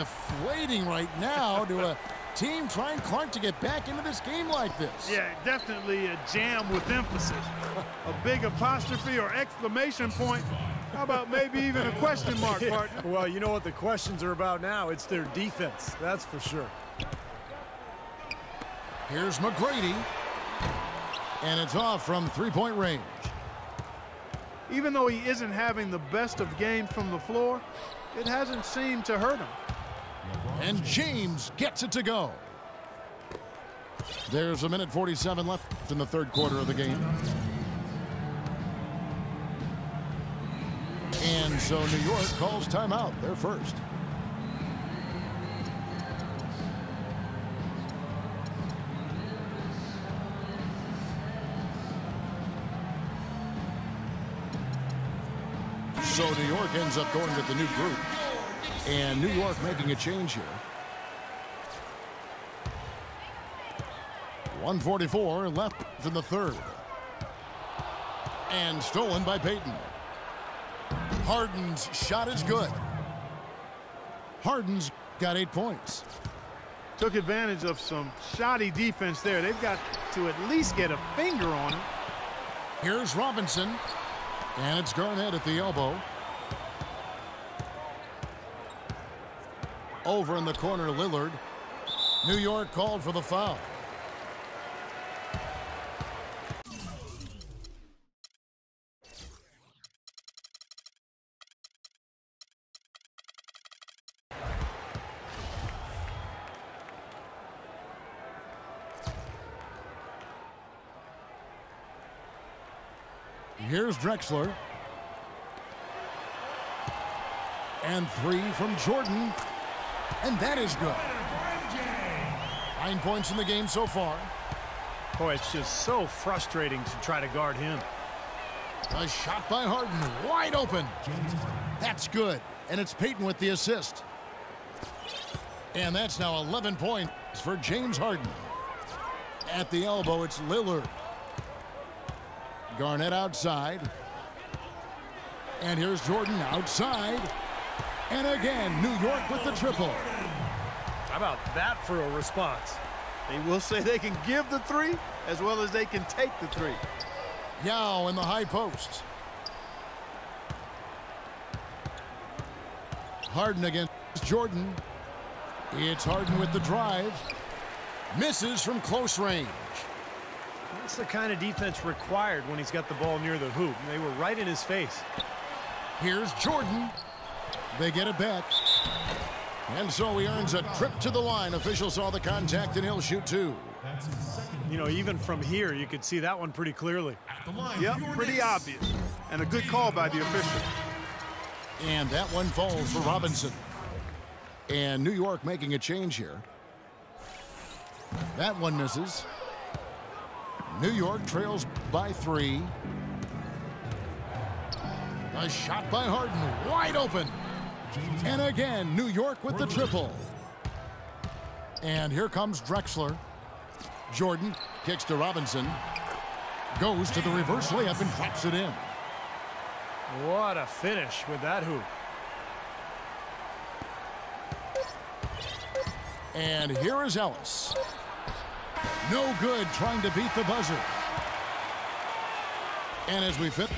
deflating right now to a team trying Clark to get back into this game like this. Yeah, definitely a jam with emphasis. A big apostrophe or exclamation point. How about maybe even a question mark, partner? Well, you know what the questions are about now. It's their defense, that's for sure. Here's McGrady. And it's off from three-point range. Even though he isn't having the best of games from the floor, it hasn't seemed to hurt him. And James gets it to go. There's a minute 47 left in the third quarter of the game. And so New York calls timeout. They're first. So New York ends up going with the new group. And New York making a change here. 1:44 left in the third. And stolen by Payton. Harden's shot is good. Harden's got 8 points. Took advantage of some shoddy defense there. They've got to at least get a finger on him. Here's Robinson. And it's Garnett at the elbow. Over in the corner, Lillard. New York called for the foul. Here's Drexler. And three from Jordan. And that is good. 9 points in the game so far. Boy, it's just so frustrating to try to guard him. A shot by Harden, wide open. That's good. And it's Payton with the assist. And that's now 11 points for James Harden. At the elbow, it's Lillard. Garnett outside. And here's Jordan outside. And again, New York with the triple. How about that for a response? They will say they can give the three as well as they can take the three. Yao in the high post. Harden against Jordan. It's Harden with the drive. Misses from close range. That's the kind of defense required when he's got the ball near the hoop. They were right in his face. Here's Jordan. They get it back. And so he earns a trip to the line. Official saw the contact and he'll shoot two. You know, even from here, you could see that one pretty clearly. Yep, pretty obvious. And a good call by the official. And that one falls for Robinson. And New York making a change here. That one misses. New York trails by 3. A shot by Harden, wide open. And again, New York with the triple. And here comes Drexler. Jordan kicks to Robinson. Goes to the reverse layup and drops it in. What a finish with that hoop. And here is Ellis. No good trying to beat the buzzer. And as we fit.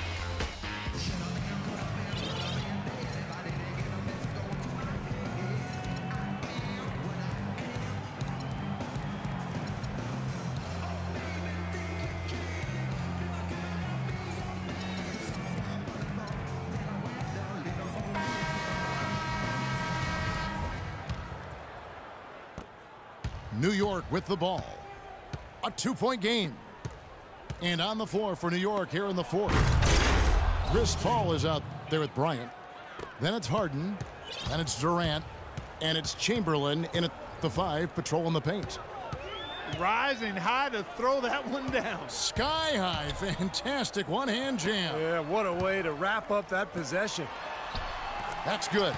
New York with the ball. A 2-point game. And on the floor for New York here in the fourth. Chris Paul is out there with Bryant. Then it's Harden. Then it's Durant. And it's Chamberlain in at the 5, patrolling the paint. Rising high to throw that one down. Sky high. Fantastic one-hand jam. Yeah, what a way to wrap up that possession. That's good.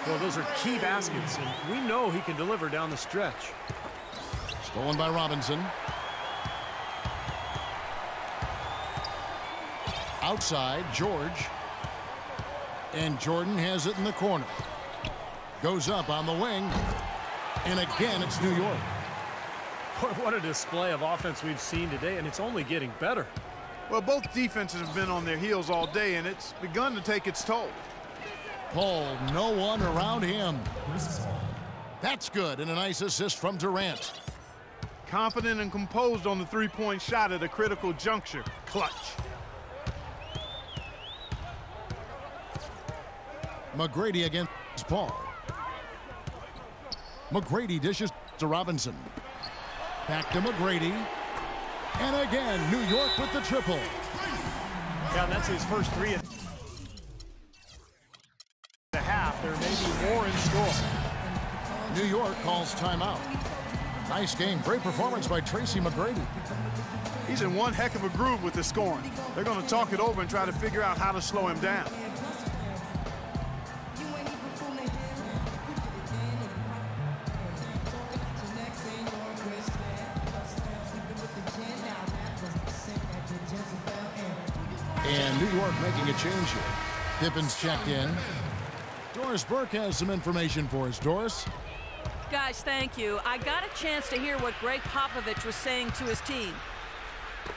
Well, those are key baskets, and we know he can deliver down the stretch. Stolen by Robinson. Outside, George. And Jordan has it in the corner. Goes up on the wing. And again, it's New York. What a display of offense we've seen today, and it's only getting better. Well, both defenses have been on their heels all day, and it's begun to take its toll. Paul, no one around him. That's good, and a nice assist from Durant. Confident and composed on the three-point shot at a critical juncture. Clutch. McGrady against Paul. McGrady dishes to Robinson. Back to McGrady. And again, New York with the triple. Yeah, and that's his first three at the half. There may be more in store. New York calls timeout. Nice game. Great performance by Tracy McGrady. He's in one heck of a groove with the scoring. They're going to talk it over and try to figure out how to slow him down. And New York making a change here. Pippen's checked in. Doris Burke has some information for us. Doris? Guys, thank you. I got a chance to hear what Greg Popovich was saying to his team.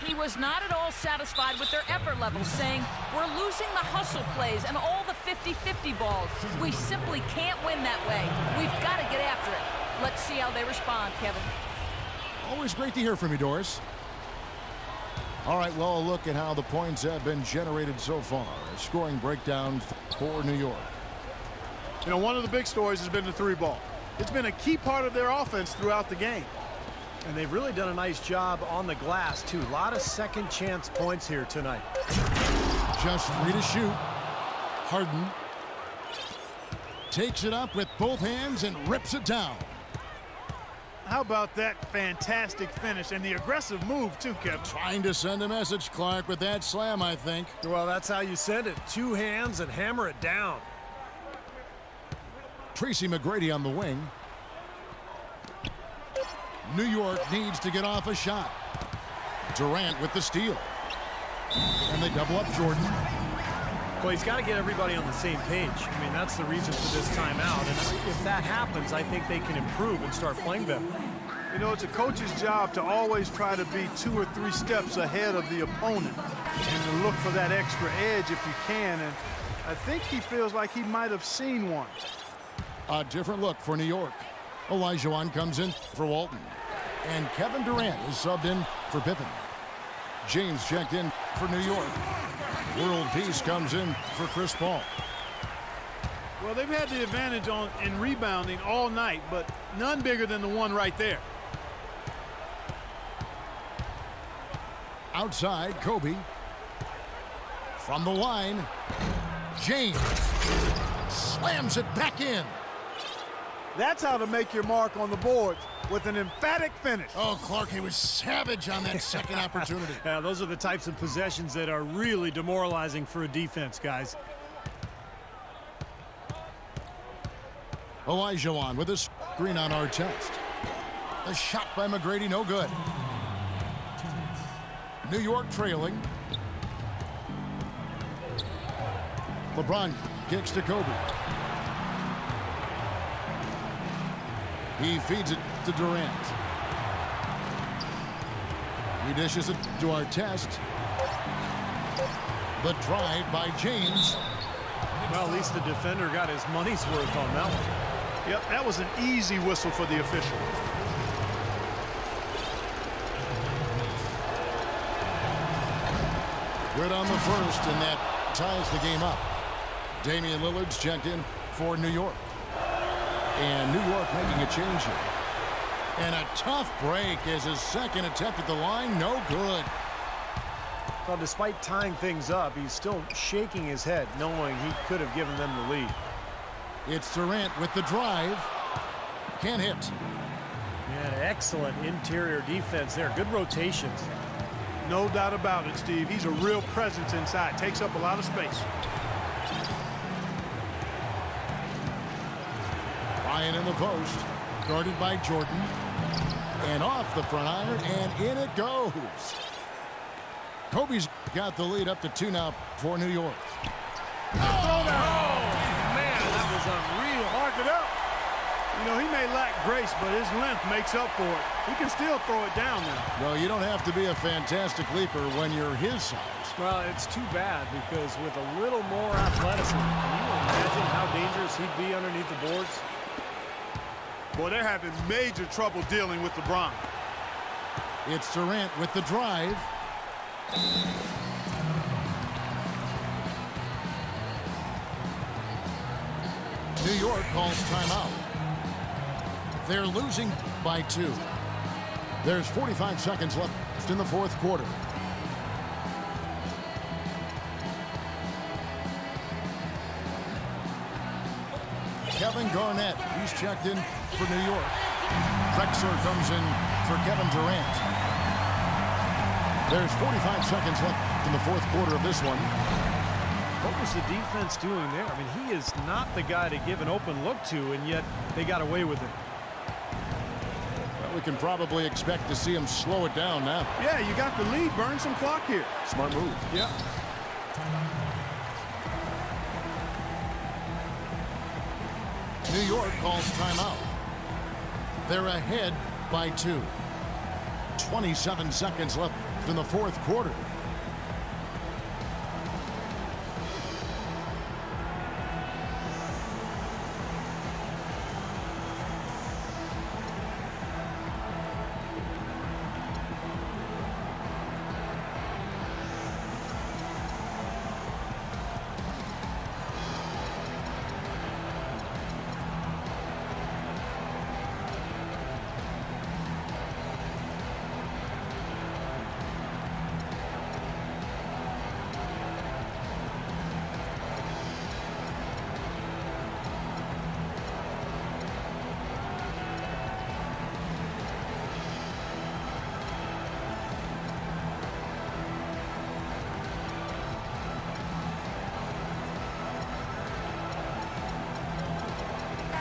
He was not at all satisfied with their effort level, saying, we're losing the hustle plays and all the 50-50 balls. We simply can't win that way. We've got to get after it. Let's see how they respond, Kevin. Always great to hear from you, Doris. All right, well, a look at how the points have been generated so far. A scoring breakdown for New York. You know, one of the big stories has been the three ball. It's been a key part of their offense throughout the game. And they've really done a nice job on the glass, too. A lot of second chance points here tonight. Just 3 to shoot. Harden takes it up with both hands and rips it down. How about that fantastic finish and the aggressive move, too, Kevin? Trying to send a message, Clark, with that slam, I think. Well, that's how you send it. 2 hands and hammer it down. Tracy McGrady on the wing. New York needs to get off a shot. Durant with the steal. And they double up Jordan. Well, he's got to get everybody on the same page. I mean, that's the reason for this timeout. And if that happens, I think they can improve and start playing better. You know, it's a coach's job to always try to be 2 or 3 steps ahead of the opponent and to look for that extra edge if you can. And I think he feels like he might have seen one. A different look for New York. Olajuwon comes in for Walton. And Kevin Durant is subbed in for Pippen. James checked in for New York. World Peace comes in for Chris Paul. Well, they've had the advantage in rebounding all night, but none bigger than the one right there. Outside, Kobe. From the line, James slams it back in. That's how to make your mark on the board, with an emphatic finish. Oh, Clark, he was savage on that second opportunity. Yeah, those are the types of possessions that are really demoralizing for a defense, guys. Olajuwon with a screen on Artest. The shot by McGrady, no good. New York trailing. LeBron kicks to Kobe. He feeds it to Durant. He dishes it to Artest. The drive by James. Well, at least the defender got his money's worth on that one. Yep, that was an easy whistle for the official. Good on the first, and that ties the game up. Damian Lillard's checked in for New York. And New York making a change here. And a tough break as his second attempt at the line, no good. Well, despite tying things up, he's still shaking his head, knowing he could have given them the lead. It's Durant with the drive. Can't hit. Yeah, excellent interior defense there. Good rotations. No doubt about it, Steve. He's a real presence inside. Takes up a lot of space. Ryan in the post. Guarded by Jordan. And off the front iron, and in it goes. Kobe's got the lead up to 2 now for New York. Oh, man, that was unreal. Mark it up. You know, he may lack grace, but his length makes up for it. He can still throw it down now. Well, you don't have to be a fantastic leaper when you're his size. Well, it's too bad because with a little more athleticism, can you imagine how dangerous he'd be underneath the boards? Boy, they're having major trouble dealing with LeBron. It's Durant with the drive. New York calls timeout. They're losing by 2. There's 45 seconds left in the fourth quarter. Kevin Garnett, he's checked in for New York. Drexler comes in for Kevin Durant. There's 45 seconds left in the fourth quarter of this one. What was the defense doing there? I mean, he is not the guy to give an open look to, and yet they got away with it. Well, we can probably expect to see him slow it down now. Yeah, you got the lead. Burn some clock here. Smart move. Yeah. New York calls timeout. They're ahead by 2. 27 seconds left in the fourth quarter.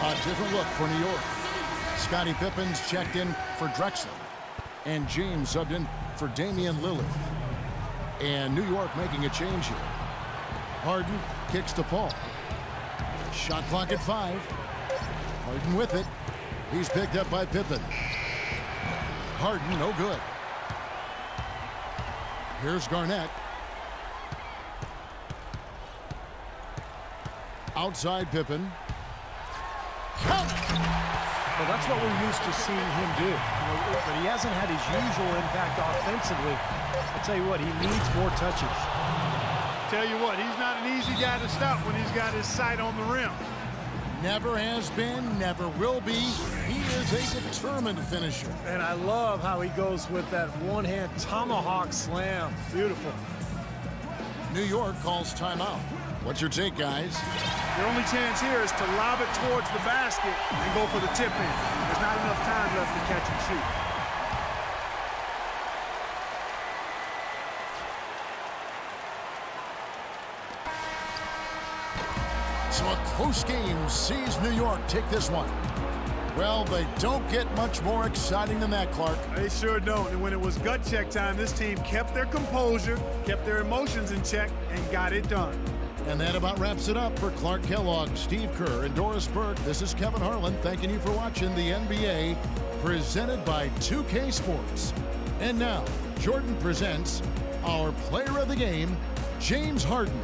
A different look for New York. Scottie Pippen's checked in for Drexler. And James subbed in for Damian Lillard. And New York making a change here. Harden kicks to Paul. Shot clock at 5. Harden with it. He's picked up by Pippen. Harden, no good. Here's Garnett. Outside Pippen. Well, that's what we're used to seeing him do. But he hasn't had his usual impact offensively. I'll tell you what, he needs more touches. Tell you what, he's not an easy guy to stop when he's got his sight on the rim. Never has been, never will be. He is a determined finisher. And I love how he goes with that one-hand tomahawk slam. Beautiful. New York calls timeout. What's your take, guys? Their only chance here is to lob it towards the basket and go for the tip in. There's not enough time left to catch and shoot. So a close game sees New York take this one. Well, they don't get much more exciting than that, Clark. They sure don't. And when it was gut check time, this team kept their composure, kept their emotions in check, and got it done. And that about wraps it up for Clark Kellogg, Steve Kerr, and Doris Burke. This is Kevin Harlan thanking you for watching the NBA, presented by 2K Sports. And now, Jordan presents our player of the game, James Harden.